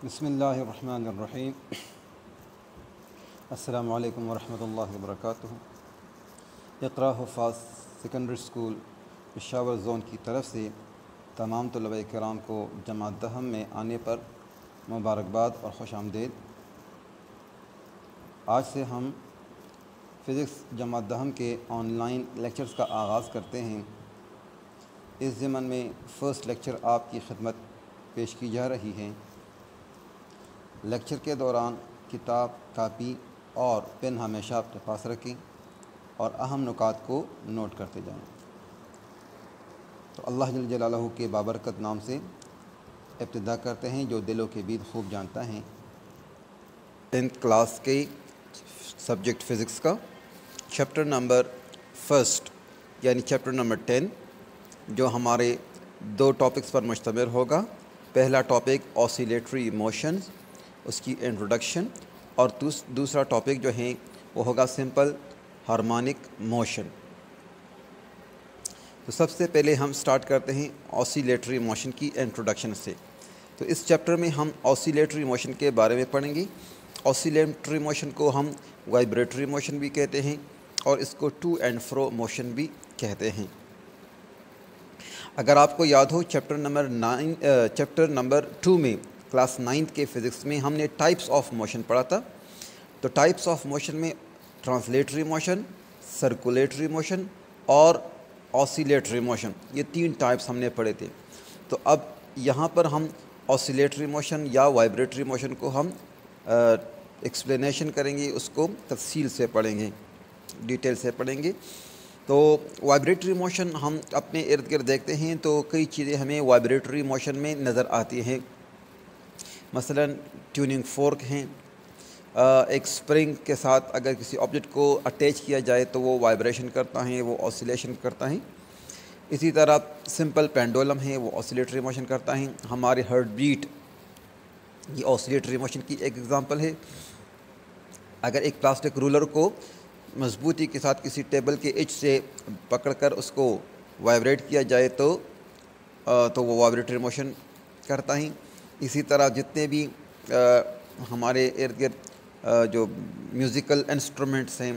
بسم اللہ الرحمن الرحیم۔ السلام علیکم ورحمۃ اللہ وبرکاتہ۔ اقرا حفاظ سیکنڈری اسکول پشاور زون کی طرف سے تمام طلباء کرام کو جماعت دہم میں آنے پر مبارکباد اور خوش آمدید۔ آج سے ہم فزکس جماعت دہم کے آن لائن لیکچرز کا آغاز کرتے ہیں۔ اس ضمن میں فرسٹ لیکچر آپ کی خدمت پیش کی جا رہی ہے۔ لیکچر کے دوران کتاب، کاپی اور پین ہمیشہ اپنے پاس رکھیں اور اہم نکات کو نوٹ کرتے جائیں۔ تو اللہ جل جلالہ کے بابرکت نام سے ابتدا کرتے ہیں جو دلوں کے بید خوب جانتا ہے۔ 10th کلاس کے سبجیکٹ فزکس کا چیپٹر نمبر فرسٹ یعنی چیپٹر نمبر 10 جو ہمارے دو ٹاپکس پر مشتمل ہوگا۔ پہلا ٹاپک آسیلیٹری موشنز، اس کی انٹروڈکشن، اور دوسرا ٹاپک جو ہے وہ ہوگا سمپل ہارمونک موشن۔ تو سب سے پہلے ہم سٹارٹ کرتے ہیں آسیلیٹری موشن کی انٹروڈکشن سے۔ تو اس چیپٹر میں ہم آسیلیٹری موشن کے بارے میں پڑھیں گے۔ آسیلیٹری موشن کو ہم وائبریٹری موشن بھی کہتے ہیں اور اس کو ٹو اینڈ فرو موشن بھی کہتے ہیں۔ اگر آپ کو یاد ہو چیپٹر نمبر 2 میں کلاس 9 کے فزکس میں ہم نے ٹائپس آف موشن پڑھا تھا۔ تو ٹائپس آف موشن میں ٹرانسلیٹری موشن، سرکولیٹری موشن اور آسیلیٹری موشن، یہ 3 ٹائپس ہم نے پڑھے تھے۔ تو اب یہاں پر ہم آسیلیٹری موشن یا وائبریٹری موشن کو ہم ایکسپلینیشن کریں گے، اس کو تفصیل سے پڑھیں گے، ڈیٹیل سے پڑھیں گے۔ تو وائبریٹری موشن ہم اپنے ارد گرد دیکھتے ہیں تو کئی چیزیں ہمیں وائبریٹری موشن میں نظر آتی ہیں۔ مثلا ٹیوننگ فورک ہیں، ایک سپرنگ کے ساتھ اگر کسی آبجیکٹ کو اٹیچ کیا جائے تو وہ وائبریشن کرتا ہے، وہ آسیلیشن کرتا ہے۔ اسی طرح سمپل پینڈولم ہے، وہ آسیلیٹری موشن کرتا ہے۔ ہمارے ہارٹ بیٹ یہ آسیلیٹری موشن کی ایک ایگزامپل ہے۔ اگر ایک پلاسٹک رولر کو مضبوطی کے ساتھ کسی ٹیبل کے ایج سے پکڑ کر اس کو وائبریٹ کیا جائے تو وہ وائبریٹری موشن کرتا ہے۔ اسی طرح جتنے بھی ہمارے ارد گرد جو میوزیکل انسٹرومنٹس ہیں،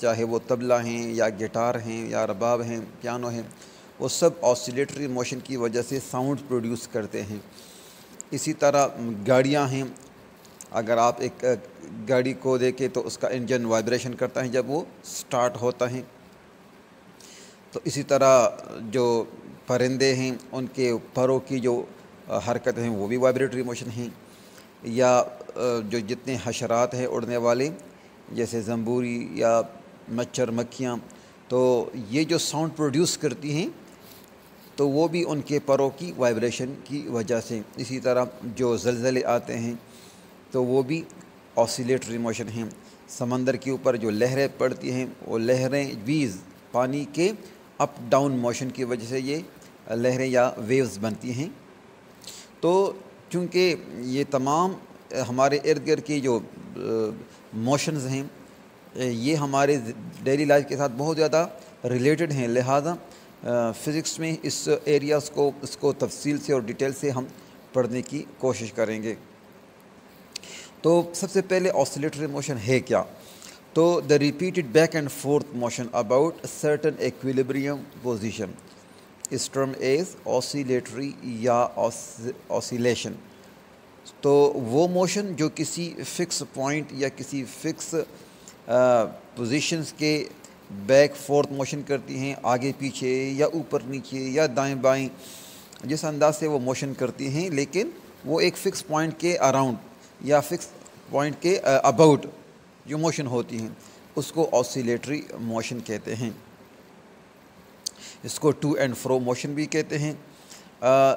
چاہے وہ طبلہ ہیں یا گٹار ہیں یا رباب ہیں، پیانو ہیں، وہ سب آسیلیٹری موشن کی وجہ سے ساؤنڈ پروڈیوس کرتے ہیں۔ اسی طرح گاڑیاں ہیں، اگر آپ ایک گاڑی کو دیکھیں تو اس کا انجن وائبریشن کرتا ہے جب وہ سٹارٹ ہوتا ہے۔ تو اسی طرح جو پرندے ہیں ان کے پروں کی جو حرکت ہیں وہ بھی وائبریٹری موشن ہیں، یا جو جتنے حشرات ہیں اڑنے والے جیسے زنبوری یا مچھر مکھیاں، تو یہ جو ساؤنڈ پروڈیوس کرتی ہیں تو وہ بھی ان کے پروں کی وائبریشن کی وجہ سے۔ اسی طرح جو زلزلے آتے ہیں تو وہ بھی آسیلیٹری موشن ہیں۔ سمندر کے اوپر جو لہریں پڑتی ہیں وہ لہریں ویز پانی کے اپ ڈاؤن موشن کی وجہ سے یہ لہریں یا ویوز بنتی ہیں۔ تو چونکہ یہ تمام ہمارے ارد گرد کی جو موشنز ہیں یہ ہمارے ڈیلی لائف کے ساتھ بہت زیادہ ریلیٹڈ ہیں، لہذا فزکس میں اس کو تفصیل سے اور ڈیٹیل سے ہم پڑھنے کی کوشش کریں گے۔ تو سب سے پہلے آسیلیٹری موشن ہے کیا؟ تو the repeated back and forth motion about certain equilibrium position اس ٹرم ایز آسیلیٹری یا آسیلیشن۔ تو وہ موشن جو کسی فکس پوائنٹ یا کسی فکس پوزیشنز کے بیک فورتھ موشن کرتی ہیں، آگے پیچھے یا اوپر نیچے یا دائیں بائیں، جس انداز سے وہ موشن کرتی ہیں، لیکن وہ ایک فکس پوائنٹ کے اراؤنڈ یا فکس پوائنٹ کے اباؤٹ جو موشن ہوتی ہیں اس کو آسیلیٹری موشن کہتے ہیں۔ اس کو ٹو اینڈ فرو موشن بھی کہتے ہیں۔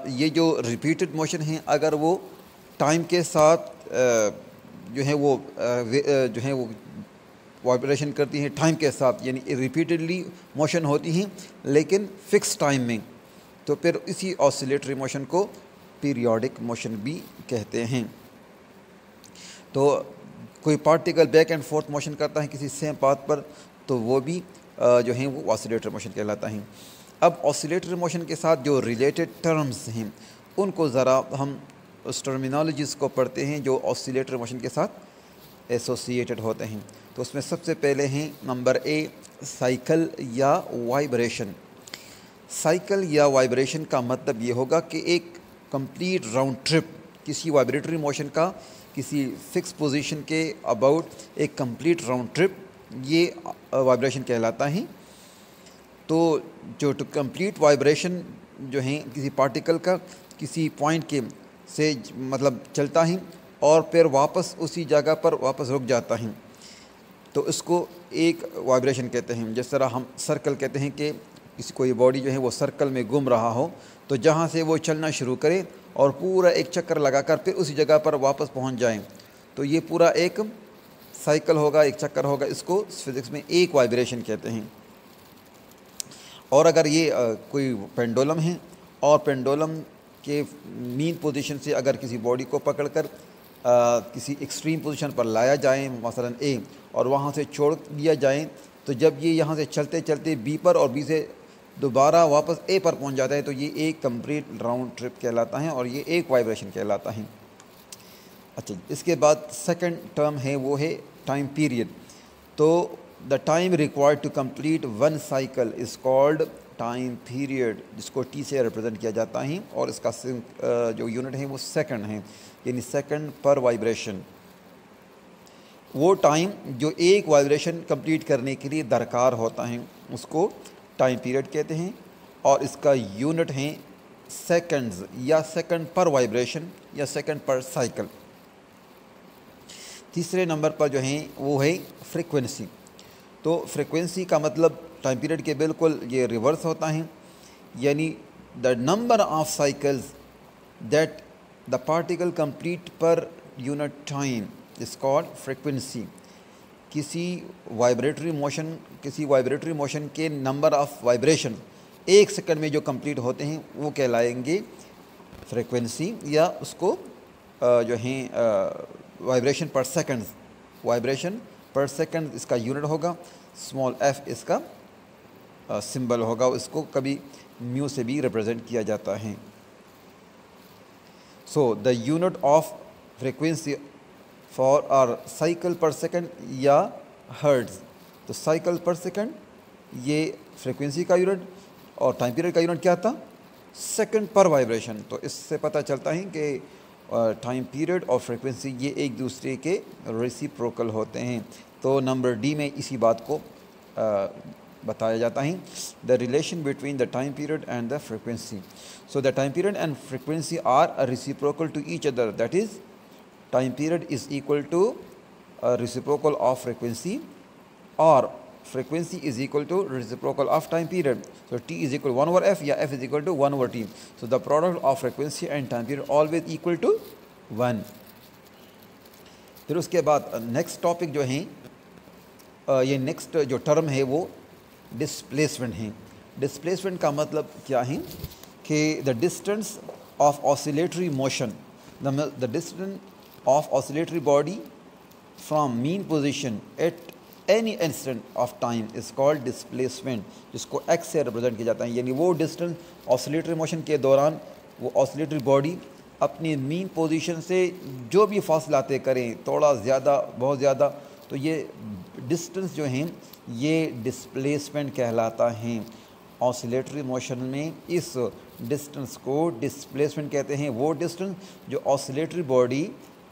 یہ جو ریپیٹڈ موشن ہیں اگر وہ ٹائم کے ساتھ جو ہے وہ وائبریشن کرتی ہیں ٹائم کے ساتھ، یعنی ریپیٹڈلی موشن ہوتی ہیں لیکن فکس ٹائم میں، تو پھر اسی آسیلیٹری موشن کو پیریوڈک موشن بھی کہتے ہیں۔ تو کوئی particle back and forth motion کرتا ہے کسی سیم پاتھ پر تو وہ بھی جو ہیں وہ آسیلیٹری موشن کہلاتا ہے۔ اب آسیلیٹری موشن کے ساتھ جو ریلیٹڈ ٹرمز ہیں ان کو ذرا ہم اس ٹرمینالوجیز کو پڑھتے ہیں جو آسیلیٹر موشن کے ساتھ ایسوسیٹڈ ہوتے ہیں. تو اس میں سب سے پہلے ہیں نمبر اے سائیکل یا وائبریشن. سائیکل یا وائبریشن کا مطلب یہ ہوگا کہ ایک کمپلیٹ راؤنڈ ٹرپ کسی وائبریٹری موشن کا کسی فکس پوزیشن کے اباؤٹ ایک کمپلیٹ راؤنڈ ٹرپ یہ وائبریشن کہلاتا ہے. تو جو کمپلیٹ وائبریشن جو ہیں کسی پارٹیکل کا کسی پوائنٹ کے سے مطلب چلتا ہے اور پھر واپس اسی جگہ پر واپس رک جاتا ہے تو اس کو ایک وائبریشن کہتے ہیں. جس طرح ہم سرکل کہتے ہیں کہ کسی کوئی باڈی جو ہے وہ سرکل میں گھوم رہا ہو تو جہاں سے وہ چلنا شروع کرے اور پورا ایک چکر لگا کر پھر اسی جگہ پر واپس پہنچ جائیں تو یہ پورا ایک سائیکل ہوگا, ایک چکر ہوگا. اس کو فزکس میں ایک وائبریشن کہتے ہیں. اور اگر یہ کوئی پینڈولم ہے اور پینڈولم کے مین پوزیشن سے اگر کسی باڈی کو پکڑ کر کسی ایکسٹریم پوزیشن پر لایا جائیں مثلا اے اور وہاں سے چھوڑ دیا جائیں تو جب یہ یہاں سے چلتے چلتے بی پر اور بی سے دوبارہ واپس اے پر پہنچ جاتا ہے تو یہ ایک کمپلیٹ راؤنڈ ٹرپ کہلاتا ہے اور یہ ایک وائبریشن کہلاتا ہے. اچھا, اس کے بعد سیکنڈ ٹرم ہے وہ ہے ٹائم پیریڈ. تو the time required to complete one cycle is called time period, جس کو ٹی سے ریپرزینٹ کیا جاتا ہے اور اس کا جو یونٹ ہے وہ سیکنڈ ہے, یعنی سیکنڈ پر وائبریشن. وہ ٹائم جو ایک وائبریشن کمپلیٹ کرنے کے لیے درکار ہوتا ہے اس کو ٹائم پیریڈ کہتے ہیں اور اس کا یونٹ ہیں سیکنڈز یا سیکنڈ پر وائبریشن یا سیکنڈ پر سائیکل. تیسرے نمبر پر جو ہیں وہ ہے فریکوینسی. تو فریکوینسی کا مطلب ٹائم پیریڈ کے بالکل یہ ریورس ہوتا ہے, یعنی the number of cycles that the particle complete per unit time is called frequency. کسی وائبریٹری موشن کے نمبر آف وائبریشن ایک سیکنڈ میں جو کمپلیٹ ہوتے ہیں وہ کہلائیں گے فریکوینسی, یا اس کو جو ہیں وائبریشن پر سیکنڈ اس کا یونٹ ہوگا, اسمال ایف اس کا سمبل ہوگا, اس کو کبھی میو سے بھی ریپرزینٹ کیا جاتا ہے. So the unit of frequency for are cycle per second یا ہرٹز. تو سائیکل پر سیکنڈ یہ فریکوینسی کا یونٹ اور ٹائم پیریڈ کا یونٹ کیا تھا سیکنڈ پر وائبریشن. تو اس سے پتہ چلتا ہے کہ ٹائم پیریڈ اور فریکوینسی یہ ایک دوسرے کے ریسیپروکل ہوتے ہیں. تو نمبر ڈی میں اسی بات کو بتایا جاتا ہے, the relation between the time period and the frequency. So the time period and frequency are reciprocal to each other, that is time period is equal to reciprocal of frequency or frequency is equal to reciprocal of time period. So t is equal to 1 over f یا f is equal to 1 over t. So the product of frequency and time period always equal to 1. پھر اس کے بعد next topic جو ہیں یہ next جو term ہے وہ ڈسپلیسمنٹ ہیں. ڈسپلیسمنٹ کا مطلب کیا ہے کہ the distance of oscillatory motion, the distance of oscillatory body from mean position at any instant of time is called displacement, جس کو x سے ریپرزینٹ کیا جاتا ہے. یعنی وہ ڈسٹینس آسیلیٹری موشن کے دوران وہ آسیلیٹری باڈی اپنی مین پوزیشن سے جو بھی فاصلہ طے کریں, تھوڑا زیادہ بہت زیادہ, تو یہ ڈسٹینس جو ہیں یہ ڈسپلیسمنٹ کہلاتا ہیں. آسیلیٹری موشن میں اس ڈسٹنس کو ڈسپلیسمنٹ کہتے ہیں. وہ ڈسٹنس جو آسیلیٹری باڈی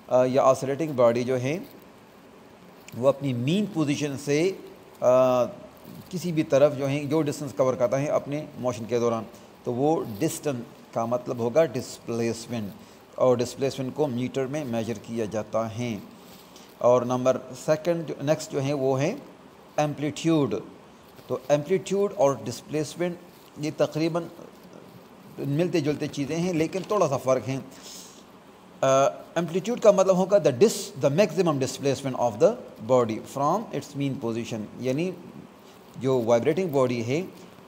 یا آسیلیٹنگ باڈی جو ہے وہ اپنی مین پوزیشن سے کسی بھی طرف جو ہیں جو ڈسٹنس کور کرتا ہے اپنے موشن کے دوران, تو وہ ڈسٹنس کا مطلب ہوگا ڈسپلیسمنٹ, اور ڈسپلیسمنٹ کو میٹر میں میجر کیا جاتا ہے. اور نمبر سیکنڈ نیکسٹ جو ہے وہ ہے ایمپلیٹیوڈ. تو ایمپلیٹیوڈ اور ڈسپلیسمنٹ یہ تقریباً ملتے جلتے چیزیں ہیں لیکن تھوڑا سا فرق ہیں. ایمپلیٹیوڈ کا مطلب ہوگا the maximum displacement of the body from its mean position, یعنی جو وائبریٹنگ باڈی ہے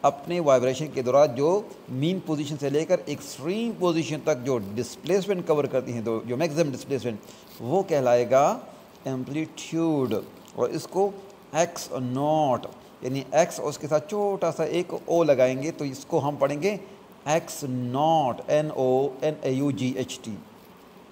اپنے وائبریشن کے دوران جو مین پوزیشن سے لے کر ایکسٹریم پوزیشن تک جو ڈسپلیسمنٹ کور کرتی ہیں, تو جو میکسیمم ڈسپلیسمنٹ وہ کہلائے گا ایمپلیٹیوڈ. اور اس کو ایکس ناٹ, یعنی ایکس اور اس کے ساتھ چھوٹا سا ایک او لگائیں گے تو اس کو ہم پڑھیں گے ایکس ناٹ, NONAUGHT.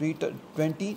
20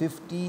50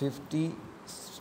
50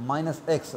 -x।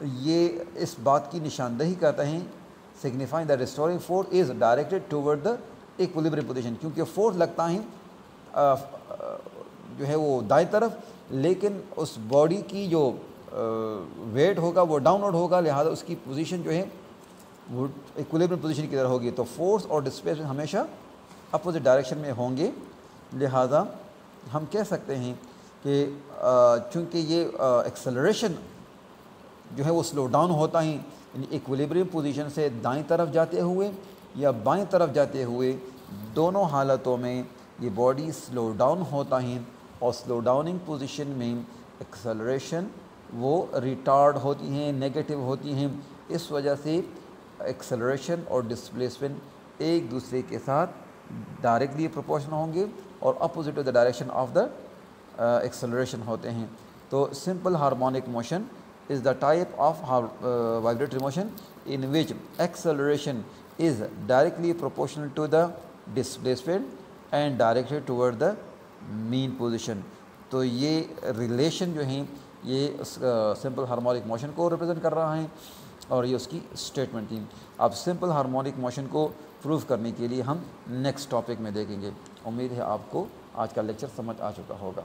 یہ اس بات کی نشاندہی کرتے ہیں signifying the restoring force is directed toward the equilibrium position, کیونکہ فورس لگتا ہے جو ہے وہ دائیں طرف، لیکن اس باڈی کی جو ویٹ ہوگا وہ ڈاؤن ورڈ ہوگا، لہٰذا اس کی پوزیشن جو ہے وہ ایکولیبریم پوزیشن کی طرح ہوگی. تو فورس اور ڈسپلیسمنٹ ہمیشہ اپوزٹ ڈائریکشن میں ہوں گے. لہٰذا ہم کہہ سکتے ہیں کہ چونکہ یہ ایکسلریشن جو ہے وہ سلو ڈاؤن ہوتا ہے، یعنی ایکولیبریم پوزیشن سے دائیں طرف جاتے ہوئے یا بائیں طرف جاتے ہوئے، دونوں حالتوں میں یہ باڈی سلو ڈاؤن ہوتا ہے، اور سلو ڈاؤننگ پوزیشن میں ایکسلریشن وہ ریٹارڈ ہوتی ہیں، نیگیٹو ہوتی ہیں. اس وجہ سے ایکسلریشن اور ڈسپلیسمنٹ ایک دوسرے کے ساتھ ڈائریکٹلی پروپورشنل ہوں گے اور opposite of the direction of the acceleration ہوتے ہیں. تو simple harmonic motion is the type of vibratory motion in which acceleration is directly proportional to the displacement and directed toward the mean position. تو یہ relation جو ہیں یہ simple harmonic motion کو represent کر رہا ہے اور یہ اس کی اسٹیٹمنٹ تھی. اب سمپل ہارمونک موشن کو پروف کرنے کے لیے ہم نیکسٹ ٹاپک میں دیکھیں گے. امید ہے آپ کو آج کا لیکچر سمجھ آ چکا ہوگا.